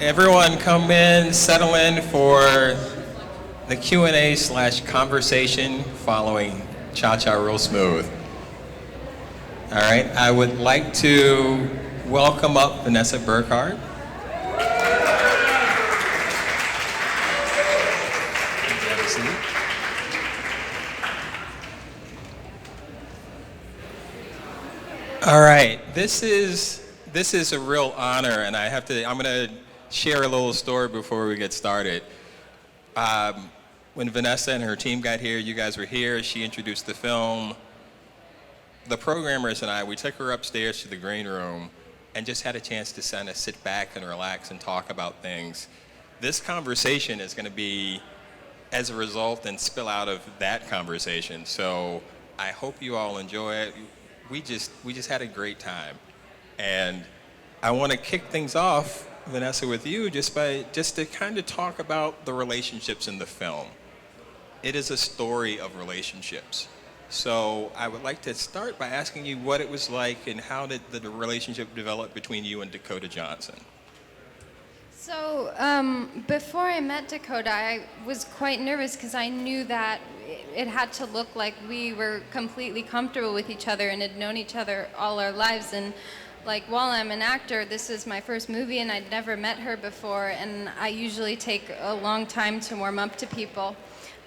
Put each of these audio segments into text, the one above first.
Everyone come in, settle in for the Q&A/conversation following Cha-Cha Real Smooth. All right, I would like to welcome up Vanessa Burghardt. Have a seat. All right, this is a real honor, and I'm gonna share a little story before we get started. When Vanessa and her team got here, you guys were here, she introduced the film. The programmers and I, we took her upstairs to the green room and just had a chance to kind of sit back and relax and talk about things. This conversation is gonna be as a result and spill out of that conversation. So I hope you all enjoy it. We just had a great time. And I wanna kick things off, Vanessa, with you just to kind of talk about the relationships in the film. It is a story of relationships. So I would like to start by asking you what it was like and how did the relationship develop between you and Dakota Johnson? So before I met Dakota, I was quite nervous because I knew that it had to look like we were completely comfortable with each other and had known each other all our lives. And like, while I'm an actor, this is my first movie and I'd never met her before, and I usually take a long time to warm up to people.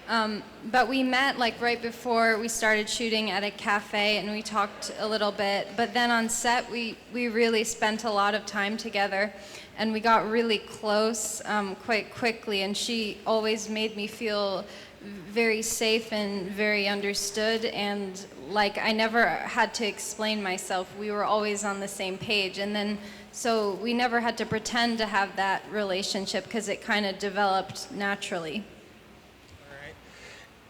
But we met like right before we started shooting at a cafe and we talked a little bit, but then on set we really spent a lot of time together and we got really close quite quickly, and she always made me feel very safe and very understood, and like I never had to explain myself. We were always on the same page, and then so we never had to pretend to have that relationship because it kind of developed naturally.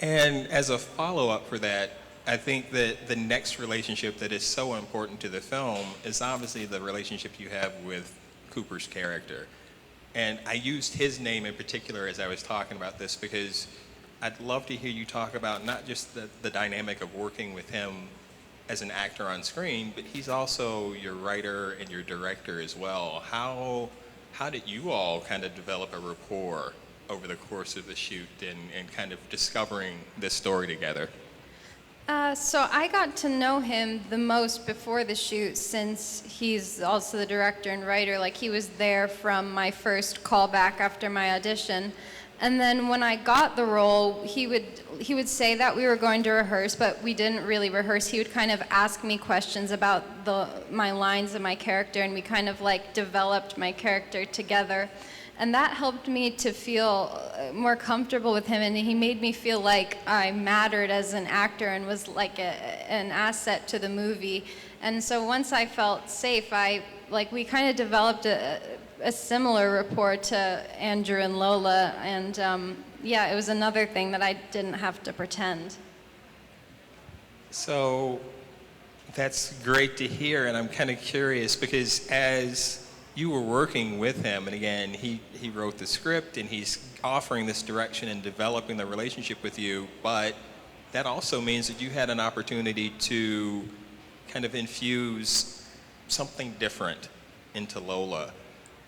And as a follow-up for that, I think that the next relationship that is so important to the film is obviously the relationship you have with Cooper's character. And I used his name in particular as I was talking about this because I'd love to hear you talk about not just the dynamic of working with him as an actor on screen, but he's also your writer and your director as well. How did you all kind of develop a rapport over the course of the shoot and kind of discovering this story together? So I got to know him the most before the shoot, since he's also the director and writer. Like, he was there from my first callback after my audition. And then when I got the role, he would say that we were going to rehearse, but we didn't really rehearse. He would kind of ask me questions about my lines and my character, and we kind of like developed my character together. And that helped me to feel more comfortable with him, and he made me feel like I mattered as an actor and was like an asset to the movie. And so once I felt safe, we kind of developed a similar rapport to Andrew and Lola, and it was another thing that I didn't have to pretend. So that's great to hear, and I'm kind of curious because as you were working with him, and again, he wrote the script and he's offering this direction and developing the relationship with you, but that also means that you had an opportunity to kind of infuse something different into Lola.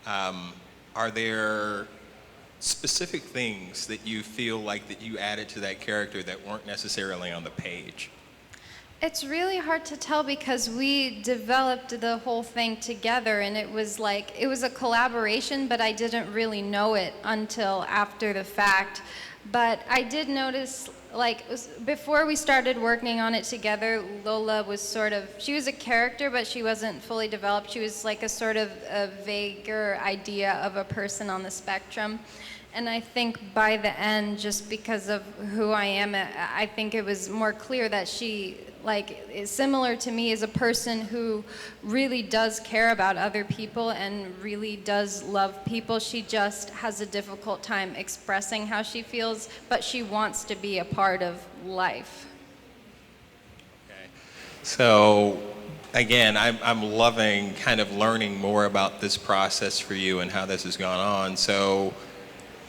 Are there specific things that you feel like that you added to that character that weren't necessarily on the page? It's really hard to tell because we developed the whole thing together, and it was a collaboration, but I didn't really know it until after the fact. But I did notice, before we started working on it together, Lola was she was a character, but she wasn't fully developed. She was like a sort of a vaguer idea of a person on the spectrum. And I think by the end, just because of who I am, I think it was more clear that she is similar to me as a person who really does care about other people and really does love people. She just has a difficult time expressing how she feels, but she wants to be a part of life. Okay. So again, I'm loving kind of learning more about this process for you and how this has gone on. So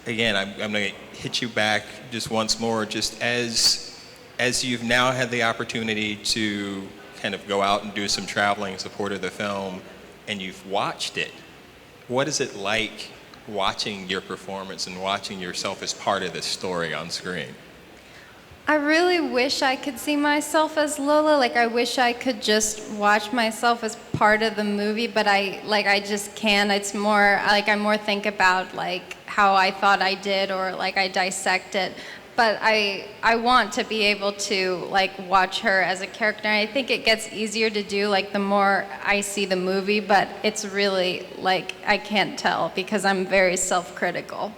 again, I'm going to hit you back just once more, just as you've now had the opportunity to kind of go out and do some traveling in support of the film, and you've watched it, what is it like watching your performance and watching yourself as part of this story on screen? I really wish I could see myself as Lola. Like, I wish I could just watch myself as part of the movie, but I just can't. It's more like I more think about like how I thought I did, or like I dissect it. But I want to be able to like watch her as a character. And I think it gets easier to do like the more I see the movie, but it's really like I can't tell because I'm very self-critical.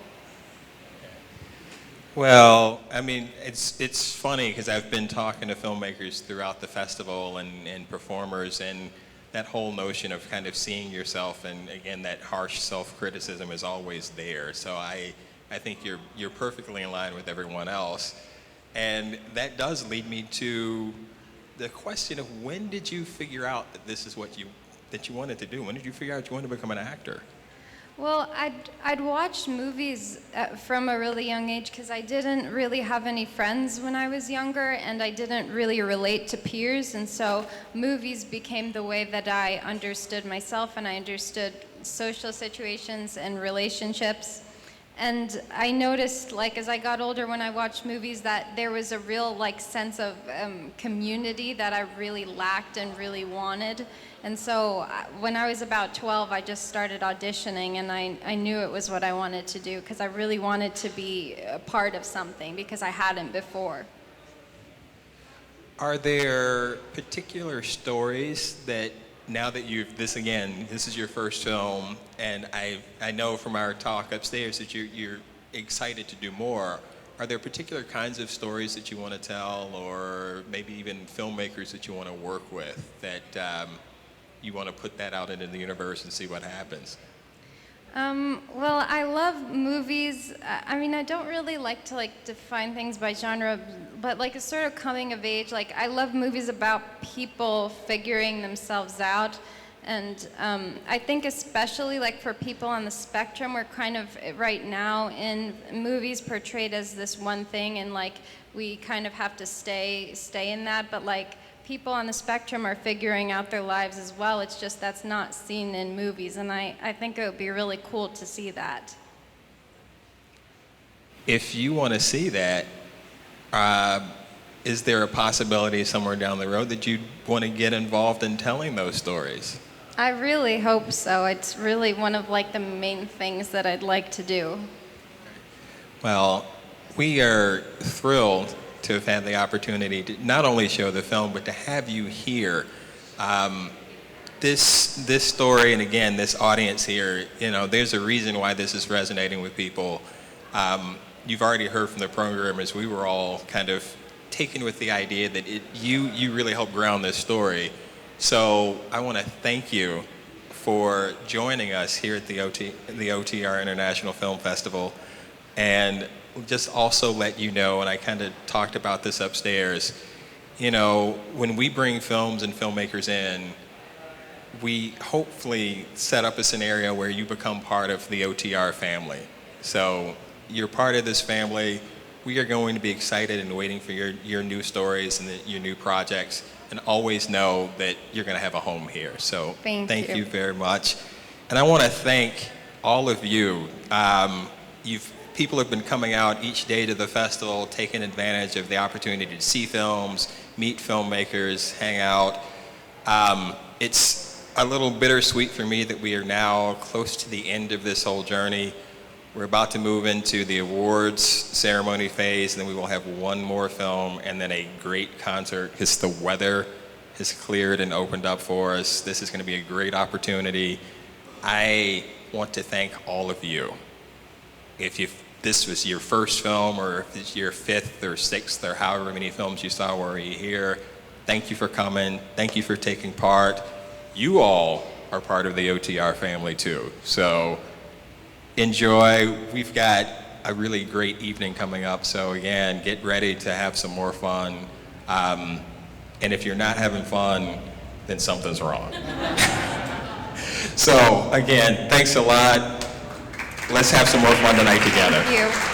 Well, I mean, it's funny because I've been talking to filmmakers throughout the festival and performers, and that whole notion of kind of seeing yourself, and again, that harsh self-criticism is always there. So I think you're perfectly in line with everyone else. And that does lead me to the question of, when did you figure out that this is what you wanted to do? When did you figure out you wanted to become an actor? Well, I'd watched movies from a really young age because I didn't really have any friends when I was younger, and I didn't really relate to peers, and so movies became the way that I understood myself, and I understood social situations and relationships. And I noticed, like, as I got older, when I watched movies, that there was a real, like, sense of community that I really lacked and really wanted. And so when I was about 12, I just started auditioning, and I knew it was what I wanted to do because I really wanted to be a part of something because I hadn't before. Are there particular stories that, now that this is your first film, and I know from our talk upstairs that you're excited to do more. Are there particular kinds of stories that you want to tell, or maybe even filmmakers that you want to work with, that you want to put that out into the universe and see what happens? Well, I love movies. I mean, I don't really like to define things by genre, but like a sort of coming of age. Like, I love movies about people figuring themselves out. And I think especially like for people on the spectrum, we're kind of right now in movies portrayed as this one thing, and like we kind of have to stay in that. But like, people on the spectrum are figuring out their lives as well. It's just that's not seen in movies, and I think it would be really cool to see that. If you want to see that, is there a possibility somewhere down the road that you'd want to get involved in telling those stories? I really hope so. It's really one of like the main things that I'd like to do. Well, we are thrilled to have had the opportunity to not only show the film, but to have you here. This story, and again, this audience here, there's a reason why this is resonating with people. You've already heard from the programmers, we were all kind of taken with the idea that you really helped ground this story. So I want to thank you for joining us here at the OTR International Film Festival, and just also let you know, and I kind of talked about this upstairs, when we bring films and filmmakers in, we hopefully set up a scenario where you become part of the OTR family. So you're part of this family. We are going to be excited and waiting for your new stories and your new projects, and always know that you're going to have a home here. So thank you very much. And I want to thank all of you. People have been coming out each day to the festival, taking advantage of the opportunity to see films, meet filmmakers, hang out. It's a little bittersweet for me that we are now close to the end of this whole journey. We're about to move into the awards ceremony phase, and then we will have one more film and then a great concert because the weather has cleared and opened up for us. This is going to be a great opportunity. I want to thank all of you. If this was your first film, or if it's your fifth or sixth or however many films you saw while you're here, thank you for coming. Thank you for taking part. You all are part of the OTR family too. So enjoy. We've got a really great evening coming up. So again, get ready to have some more fun. And if you're not having fun, then something's wrong. So again, thanks a lot. Let's have some more fun tonight together. Thank you.